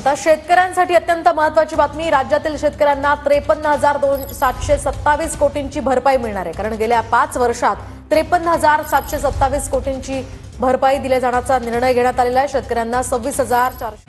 आता शेतकऱ्यांसाठी अत्यंत महत्त्वाची बातमी। राज्यातील शेतकऱ्यांना 53,727 कोटींची भरपाई मिळणार आहे। कारण गेल्या 5 वर्षात 53,727 कोटींची भरपाई दिल्या जाण्याचा निर्णय घेण्यात आलेला आहे। शेतकऱ्यांना 26,400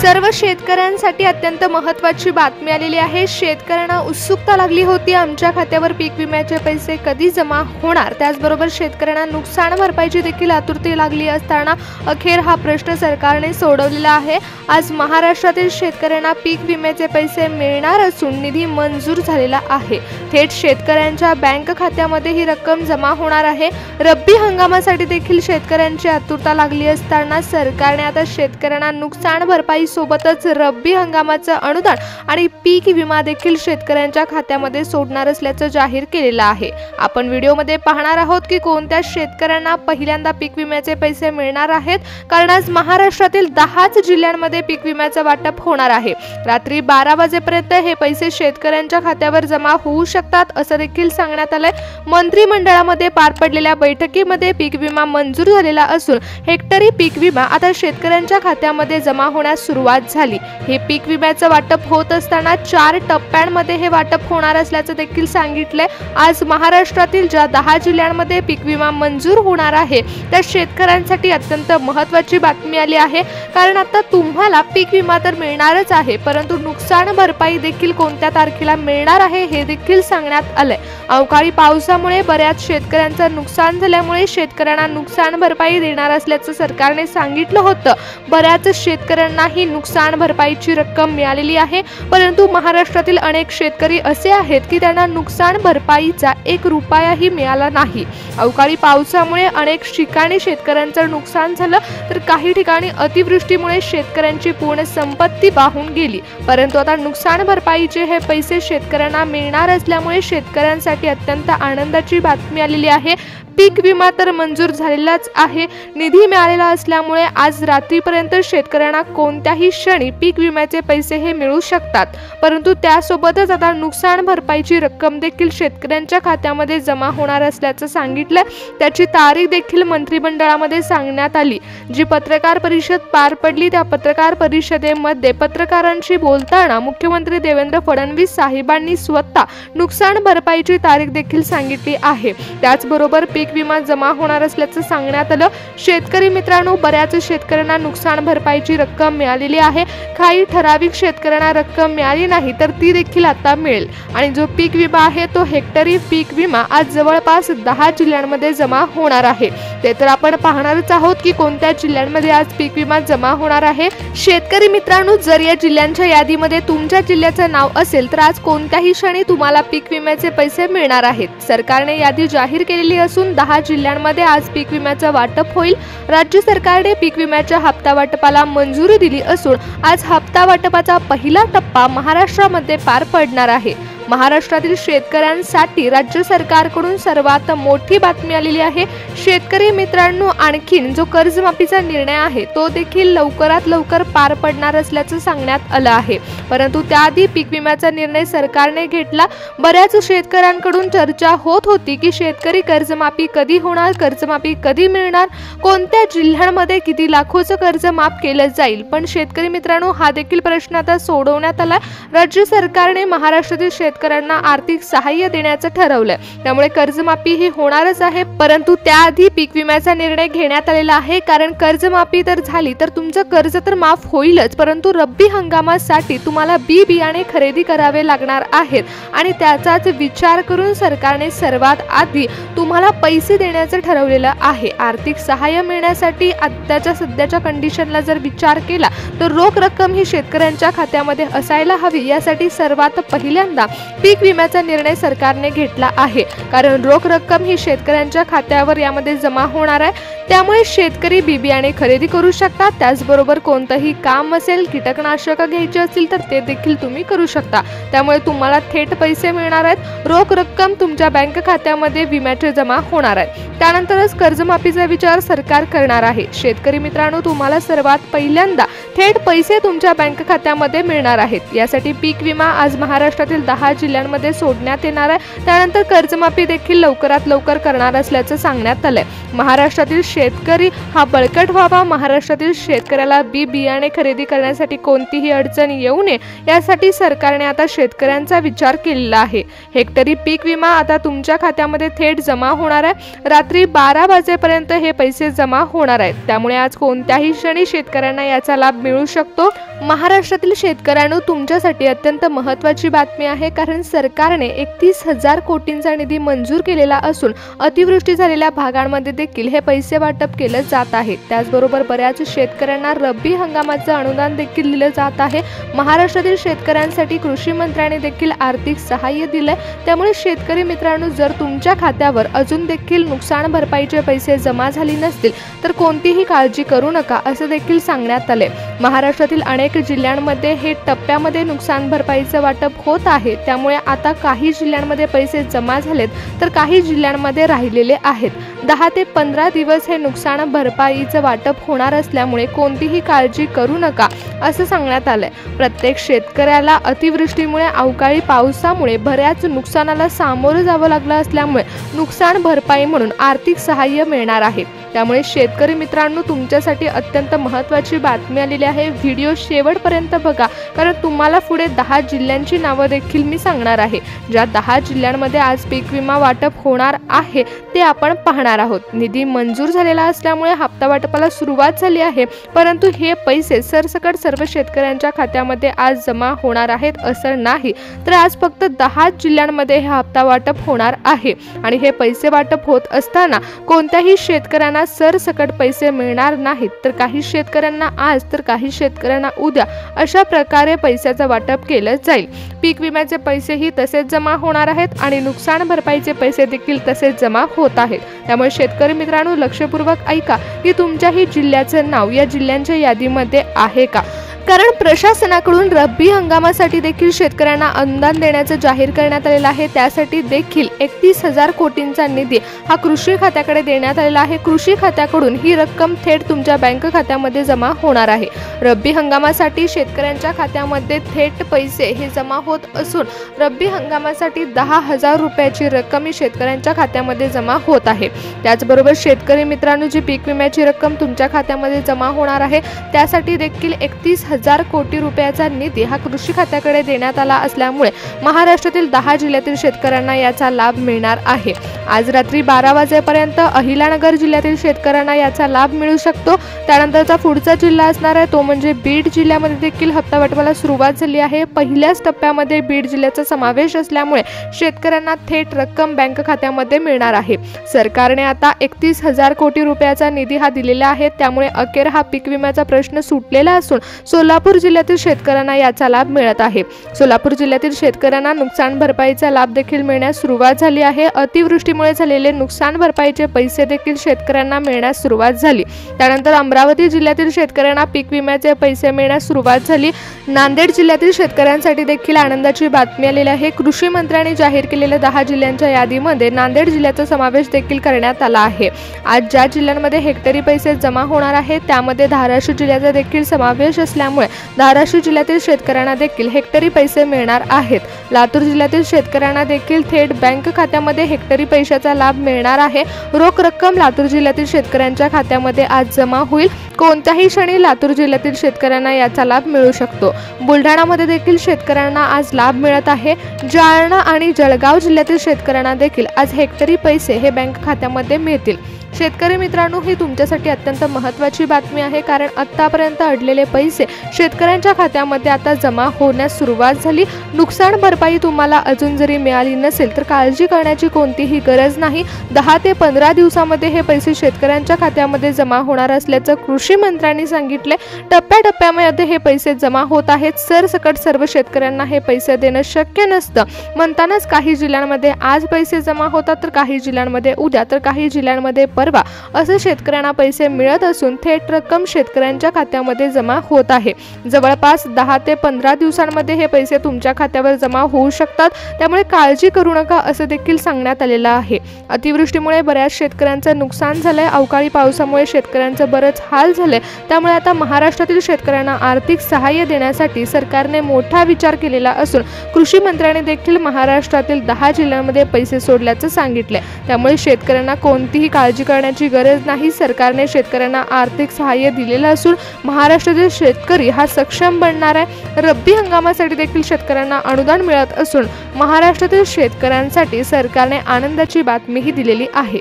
सर्व शेतकऱ्यांसाठी अत्यंत महत्त्वाची बातमी आलेली आहे। शेतकऱ्यांना उत्सुकता लागली होती आमच्या खात्यावर पीक विम्याचे पैसे कधी जमा होणार। त्याचबरोबर शेतकऱ्यांना नुकसान भरपाईची देखील आतुरता लागली असताना अखेर हा प्रश्न सरकारने सोडवलेला आहे। आज महाराष्ट्रातील शेतकऱ्यांना पीक विम्याचे पैसे मिळणार असून निधी मंजूर झालेला आहे। थेट शेतकऱ्यांच्या बँक खात्यामध्ये ही रक्कम जमा होणार आहे। रब्बी हंगामासाठी देखील शेतकऱ्यांची आतुरता लागली असताना सरकारने आता शेतकऱ्यांना नुकसान भरपाई सोबतच रब्बी हंगामाचं अनुदान आणि पीक विमा देखील शेतकऱ्यांच्या खात्यामध्ये सोडणार असल्याचं जाहीर केलेलं आहे। आपण व्हिडिओमध्ये पाहणार आहोत की कोणत्या शेतकऱ्यांना पहिल्यांदा पीक विम्याचे पैसे मिळणार आहेत। कारण आज महाराष्ट्रातील 10 जिल्ह्यांमध्ये पीक विम्याचं वाटप होणार आहे। रात्री 12 वाजेपर्यंत हे पैसे शेतकऱ्यांच्या खात्यावर जमा होऊ शकतात असं देखील सांगण्यात आलंय। मंत्रिमंडळामध्ये पार पडलेल्या बैठकीमध्ये पीक विमा मंजूर झालेला असून हेक्टरी पीक विमा आता शेतकऱ्यांच्या खात्यामध्ये जमा होण्यास सुरुवात झाली। हे पीक विम्याचं वाटप होत असताना 4 टप्प्यांमध्ये हे वाटप होणार असल्याचं देखील सांगितलंय। आज महाराष्ट्रातील ज्या 10 जिल्ह्यांमध्ये पीक विमा मंजूर होणार आहे त्या शेतकऱ्यांसाठी अत्यंत महत्त्वाची बातमी आली आहे। कारण आता तुम्हाला पीक विमा तर मिळणारच आहे, परंतु नुकसान भरपाई देखील कोणत्या तारखेला मिळणार आहे हे देखील सांगण्यात आलंय। अवकाळी पावसामुळे बऱ्याच शेतकऱ्यांचं नुकसान झाल्यामुळे शेतकऱ्यांना नुकसान भरपाई देणार असल्याचं सरकारने सांगितलं होतं। बऱ्याच शेतकऱ्यांना ही नुकसान भरपाईची रक्कम मिळालेली आहे, परंतु महाराष्ट्रातील अनेक शेतकरी असे आहेत की त्यांना नुकसान भरपाईचा 1 रुपयाही मिळाला नाही। अवकाळी पावसामुळे अनेक ठिकाणी शेतकऱ्यांचं नुकसान झालं, तर काही ठिकाणी अतिवृष्टीमुळे शेतकऱ्यांची पूर्ण संपत्ती वाहून गेली। परंतु आता नुकसान भरपाईचे हे पैसे शेतकऱ्यांना मिळणार असल्यामुळे शेतकऱ्यांसाठी अत्यंत आनंदाची बातमी आलेली आहे। पीक विमा तर मंजूर झालेलाच आहे, निधी मिळालेला असल्यामुळे आज रात्रीपर्यंत शेतकऱ्यांना कोणत्याही क्षणी पीक विम्याचे पैसे हे मिळू शकतात। परंतु त्यासोबतच आता नुकसान भरपाईची रक्कम देखील शेतकऱ्यांच्या खात्यामध्ये जमा होणार असल्याचं सांगितलं। त्याची तारीख देखील मंत्रिमंडळामध्ये सांगण्यात आली। जी पत्रकार परिषद पार पडली त्या पत्रकार परिषदेमध्ये पत्रकारांशी बोलताना मुख्यमंत्री देवेंद्र फडणवीस साहेबांनी स्वतः नुकसान भरपाईची तारीख देखील सांगितली आहे। त्याचबरोबर पीक विमा जमा होणार असल्याचं सांगण्यात आलं। शेतकरी मित्रांनो, बऱ्याच शेतकऱ्यांना नुकसान भरपाईची रक्कम मिळालेली आहे। काही ठराविक शेतकऱ्यांना रक्कम मिळाली नाही तर ती देखील आता मिळेल। आणि जो पीक विमा आहे तो हेक्टरी पीक विमा आज जवळपास 10 जिल्ह्यांमध्ये जमा होणार आहे। ते तर आपण पाहणारच आहोत की कोणत्या जिल्ह्यांमध्ये आज पीक विमा जमा होणार आहे। शेतकरी मित्रांनो, जर या जिल्ह्यांच्या यादीमध्ये तुमच्या जिल्ह्याचं नाव असेल तर आज कोणत्याही क्षणी तुम्हाला पीक विम्याचे पैसे मिळणार आहेत। सरकारने यादी जाहीर केलेली असून 10 जिल्ह्यांमध्ये आज पीक विम्याचं वाटप होईल। राज्य सरकारने पीक विम्याच्या हप्ता वाटपाला मंजुरी दिली असून आज हप्ता वाटपाचा पहिला टप्पा महाराष्ट्रामध्ये पार पडणार आहे। महाराष्ट्रातील शेतकऱ्यांसाठी राज्य सरकारकडून सर्वात मोठी बातमी आलेली आहे। शेतकरी मित्रांनो, आणखीन जो कर्जमाफीचा निर्णय आहे तो देखील लवकरात लवकर पार पडणार असल्याचं सांगण्यात आलं आहे। परंतु त्याआधी पीक विम्याचा निर्णय सरकारने घेतला। बऱ्याच शेतकऱ्यांकडून चर्चा होत होती की शेतकरी कर्जमाफी कधी होणार, कर्जमाफी कधी मिळणार, कोणत्या जिल्ह्यांमध्ये किती लाखोचं कर्ज माफ केलं जाईल। पण शेतकरी मित्रांनो, हा देखील प्रश्न आता सोडवण्यात आला। राज्य सरकारने महाराष्ट्रातील शेतकऱ्यांना आर्थिक सहाय्य देण्याचं ठरवलंय, त्यामुळे कर्जमाफी ही होणारच आहे। परंतु त्याआधी पीक विम्याचा निर्णय घेण्यात आलेला आहे। कारण कर्जमाफी तर झाली तर तुमचं कर्ज तर माफ होईलच, परंतु रब्बी हंगामासाठी तुम्हाला बी बियाणे खरेदी करावे लागणार आहेत आणि त्याचाच विचार करून सरकारने सर्वात आधी तुम्हाला पैसे देण्याचं ठरवलेलं आहे। आर्थिक सहाय्य मिळण्यासाठी आत्ताच्या सध्याच्या कंडिशनला जर विचार केला तर रोख रक्कम ही शेतकऱ्यांच्या खात्यामध्ये असायला हवी। यासाठी सर्वात पहिल्यांदा पीक विम्याचा निर्णय सरकारने घेतला आहे। कारण रोख रक्कम ही शेतकऱ्यांच्या खात्यावर यामध्ये जमा होणार आहे, त्यामुळे शेतकरी बी बियाणे खरेदी करू शकतात। त्याचबरोबर कोणतंही काम असेल, कीटकनाशक घ्यायचे असतील तर ते देखील तुम्ही करू शकता। त्यामुळे तुम्हाला थेट पैसे मिळणार आहेत। रोख रक्कम तुमच्या बँक खात्यामध्ये विम्याचे जमा होणार आहे। त्यानंतरच कर्जमाफीचा विचार सरकार करणार आहे। शेतकरी मित्रांनो, तुम्हाला सर्वात पहिल्यांदा थेट पैसे तुमच्या बँक खात्यामध्ये मिळणार आहेत। यासाठी पीक विमा आज महाराष्ट्रातील 10 जिल्ह्यांमध्ये सोडण्यात येणार आहे। त्यानंतर कर्जमाफी देखील लवकरात लवकर करणार असल्याचं सांगण्यात आलंय। महाराष्ट्रातील शेतकरी हा बळकट व्हावा, महाराष्ट्रातील शेतकऱ्याला बियाणे खरेदी करण्यासाठी कोणतीही अडचण येऊ नये यासाठी सरकारने आता शेतकऱ्यांचा विचार केलेला आहे। हेक्टरी पीक विमा आता तुमच्या खात्यामध्ये थेट जमा होणार आहे। रात्री 12 वाजेपर्यंत हे पैसे जमा होणार आहेत, त्यामुळे आज कोणत्याही क्षणी शेतकऱ्यांना याचा लाभ मिळू शकतो। महाराष्ट्रातील शेतकऱ्यांनो, तुमच्यासाठी अत्यंत महत्त्वाची बातमी आहे, कारण सरकारने 31,000 कोटींचा निधी मंजूर केलेला असून अतिवृष्टी झालेल्या भागांमध्ये देखील हे पैसे वाटप केले जात आहे। त्याचबरोबर बऱ्याच शेतकऱ्यांना रब्बी हंगामाचं अनुदान देखील दिलं जात आहे। महाराष्ट्रातील शेतकऱ्यांसाठी कृषी मंत्र्यांनी देखील आर्थिक सहाय्य दिलंय, त्यामुळे शेतकरी मित्रांनो, जर तुमच्या खात्यावर अजून देखील नुकसान भरपाईचे पैसे जमा झाले नसतील तर कोणतीही काळजी करू नका असं देखील सांगण्यात आले। महाराष्ट्रातील अनेक जिल्ह्यांमध्ये हे टप्प्यामध्ये नुकसान भरपाईचं वाटप होत आहे, त्यामुळे आता काही जिल्ह्यांमध्ये पैसे जमा झालेत तर काही जिल्ह्यांमध्ये राहिलेले आहेत। 10 ते 15 दिवस हे नुकसान भरपाईचं वाटप होणार असल्यामुळे कोणतीही काळजी करू नका असं सांगण्यात आलंय। प्रत्येक शेतकऱ्याला अतिवृष्टीमुळे अवकाळी पावसामुळे बऱ्याच नुकसानाला सामोरं जावं लागलं असल्यामुळे नुकसान भरपाई म्हणून आर्थिक सहाय्य मिळणार आहे। त्यामुळे शेतकरी मित्रांनो, तुमच्यासाठी अत्यंत महत्त्वाची बातमी आलेली आहे। व्हिडिओ शेवटपर्यंत बघा, कारण तुम्हाला पुढे 10 जिल्ह्यांची नावं देखील मी सांगणार आहे। ज्या 10 जिल्ह्यांमध्ये आज पीक विमा वाटप होणार आहे ते आपण पाहणार आहोत। निधी मंजूर झालेला असल्यामुळे हप्ता वाटपाला सुरुवात झाली आहे, परंतु हे पैसे सरसकट सर्व शेतकऱ्यांच्या खात्यामध्ये आज जमा होणार आहेत असं नाही, तर आज फक्त 10 जिल्ह्यांमध्ये हे हप्ता वाटप होणार आहे। आणि हे पैसे वाटप होत असताना कोणत्याही शेतकऱ्यांना सरसकट पैसे मिळणार नाहीत, तर काही शेतकऱ्यांना आज तर काही शेतकऱ्यांना उद्या अशा प्रकारे पैशाचं वाटप केलं जाईल। पीक विम्याचे पैसेही तसेच जमा होणार आहेत आणि नुकसान भरपाईचे पैसे देखील तसेच जमा होत आहेत। त्यामुळे शेतकरी मित्रांनो, लक्षपूर्वक ऐका की तुमच्याही जिल्ह्याचं नाव या जिल्ह्यांच्या यादीमध्ये आहे का, कारण प्रशासनाकडून रब्बी हंगामासाठी देखील शेतकऱ्यांना अनुदान देण्याचं जाहीर करण्यात आलेलं आहे। त्यासाठी देखील 31,000 कोटींचा निधी हा कृषी खात्याकडे देण्यात आलेला आहे। कृषी खात्याकडून ही रक्कम थेट तुमच्या बँक खात्यामध्ये जमा होणार आहे। रब्बी हंगामासाठी शेतकऱ्यांच्या खात्यामध्ये थेट पैसे हे जमा होत असून रब्बी हंगामासाठी 10,000 रुपयाची रक्कम ही शेतकऱ्यांच्या खात्यामध्ये जमा होत आहे। त्याचबरोबर शेतकरी मित्रांनो, जी पीक विम्याची रक्कम तुमच्या खात्यामध्ये जमा होणार आहे त्यासाठी देखील 31,000 कोटी रुपयाचा निधी हा कृषी खात्याकडे देण्यात आला असल्यामुळे महाराष्ट्रातील 10 जिल्ह्यातील शेतकऱ्यांना याचा लाभ मिळणार आहे। आज रात्री 12 वाजेपर्यंत अहिलानगर जिल्ह्यातील शेतकऱ्यांना याचा लाभ मिळू शकतो। त्यानंतरचा पुढचा जिल्हा असणार आहे तो म्हणजे बीड जिल्ह्यामध्ये देखील हप्ता वाटपाला सुरुवात झाली आहे। पहिल्याच टप्प्यामध्ये बीड जिल्ह्याचा समावेश असल्यामुळे शेतकऱ्यांना थेट रक्कम बँक खात्यामध्ये मिळणार आहे। सरकारने आता 31,000 कोटी रुपयाचा निधी हा दिलेला आहे, त्यामुळे अखेर हा पीक विम्याचा प्रश्न सुटलेला असून सोलापूर जिल्ह्यातील शेतकऱ्यांना याचा लाभ मिळत आहे। सोलापूर जिल्ह्यातील शेतकऱ्यांना नुकसान भरपाईचा लाभ देखील मिळण्यास सुरुवात झाली आहे। अतिवृष्टीमुळे झालेले नुकसान भरपाईचे पैसे देखील शेतकऱ्यांना मिळण्यास सुरुवात झाली। त्यानंतर अमरावती जिल्ह्यातील शेतकऱ्यांना पीक विम्याचे पैसे मिळण्यास सुरुवात झाली। नांदेड जिल्ह्यातील शेतकऱ्यांसाठी देखील आनंदाची बातमी आलेली आहे। कृषी मंत्र्यांनी जाहीर केलेल्या 10 जिल्ह्यांच्या यादीमध्ये नांदेड जिल्ह्याचा समावेश देखील करण्यात आला आहे। आज ज्या जिल्ह्यांमध्ये हेक्टरी पैसे जमा होणार आहेत त्यामध्ये धाराशिव जिल्ह्याचा देखील समावेश असल्यामुळे धाराशिव जिल्ह्यातील शेतकऱ्यांना देखील हेक्टरी पैसे मिळणार आहेत। लातूर जिल्ह्यातील शेतकऱ्यांना देखील थेट बँक खात्यामध्ये हेक्टरी पैशाचा लाभ मिळणार आहे। रोख रक्कम लातूर जिल्ह्यातील शेतकऱ्यांच्या खात्यामध्ये आज जमा होईल। कोणत्याही क्षणी लातूर जिल्ह्यातील शेतकऱ्यांना याचा लाभ मिळू शकतो। बुलढाणामध्ये देखील शेतकऱ्यांना आज लाभ मिळत आहे। जालना आणि जळगाव जिल्ह्यातील शेतकऱ्यांना देखील आज हेक्टरी पैसे हे बँक खात्यामध्ये मिळतील। शेतकरी मित्रांनो, ही तुमच्यासाठी अत्यंत महत्त्वाची बातमी आहे, कारण आतापर्यंत अडलेले पैसे शेतकऱ्यांच्या खात्यामध्ये आता जमा होण्यास सुरुवात झाली। नुकसान भरपाई तुम्हाला अजून जरी मिळाली नसेल तर काळजी करण्याची कोणतीही गरज नाही। 10 ते 15 दिवसामध्ये हे पैसे शेतकऱ्यांच्या खात्यामध्ये जमा होणार असल्याचं कृषी मंत्र्यांनी सांगितले। टप्प्याटप्प्यामध्ये हे पैसे जमा होत आहेत। सरसकट सर्व शेतकऱ्यांना हे पैसे देणं शक्य नसतं म्हणतानाच काही जिल्ह्यांमध्ये आज पैसे जमा होतात तर काही जिल्ह्यांमध्ये उद्या तर काही जिल्ह्यांमध्ये परवा असे शेतकऱ्यांना पैसे मिळत असून थेट रक्कम शेतकऱ्यांच्या खात्यामध्ये जमा होत आहे। जवळपास 10 ते 15 दिवसांमध्ये हे पैसे तुमच्या खात्यावर जमा होऊ शकतात, त्यामुळे काळजी करू नका असं देखील सांगण्यात आलेलं आहे। अतिवृष्टीमुळे बऱ्याच शेतकऱ्यांचं नुकसान झालंय, अवकाळी पावसामुळे शेतकऱ्यांचं बरंच हाल झाले, त्यामुळे आता महाराष्ट्रातील शेतकऱ्यांना आर्थिक सहाय्य देण्यासाठी सरकारने मोठा विचार केलेला असून कृषी मंत्र्यांनी देखील महाराष्ट्रातील 10 जिल्ह्यांमध्ये पैसे सोडल्याचं सांगितलंय। त्यामुळे शेतकऱ्यांना कोणतीही काळजी करण्याची गरज नाही। सरकारने शेतकऱ्यांना आर्थिक सहाय्य दिलेलं असून महाराष्ट्रातील शेतकरी हा सक्षम बनणार आहे। रब्बी हंगामासाठी देखील शेतकऱ्यांना अनुदान मिळत असून महाराष्ट्रातील शेतकऱ्यांसाठी सरकारने आनंदाची बातमीही दिलेली आहे।